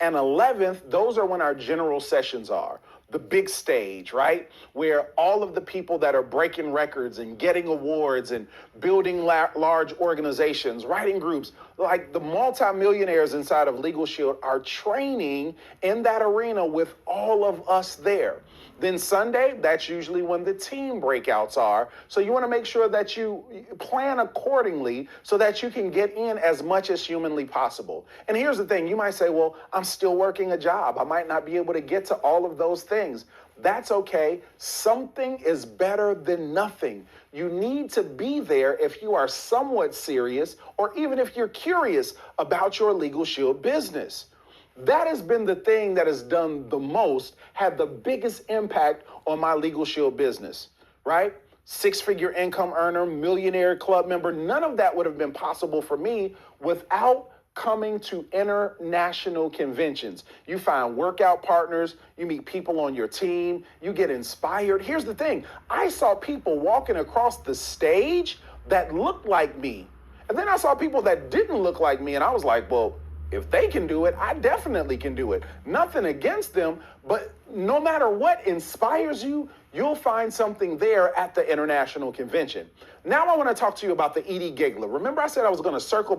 and 11th, those are when our general sessions are. The big stage, right? Where all of the people that are breaking records and getting awards and building large organizations, writing groups, like the multimillionaires inside of LegalShield are training in that arena with all of us there. Then Sunday, that's usually when the team breakouts are. So you want to make sure that you plan accordingly so that you can get in as much as humanly possible. And here's the thing, you might say, well, I'm still working a job. I might not be able to get to all of those things. That's okay. Something is better than nothing. You need to be there if you are somewhat serious or even if you're curious about your LegalShield business. That has been the thing that has done the most, had the biggest impact on my LegalShield business, right? Six-figure income earner, millionaire club member, none of that would have been possible for me without coming to international conventions. You find workout partners, you meet people on your team, you get inspired. Here's the thing, I saw people walking across the stage that looked like me. And then I saw people that didn't look like me, and I was like, well, if they can do it, I definitely can do it. Nothing against them, but no matter what inspires you, you'll find something there at the international convention. Now I want to talk to you about the Edie Giggler. Remember I said I was going to circle back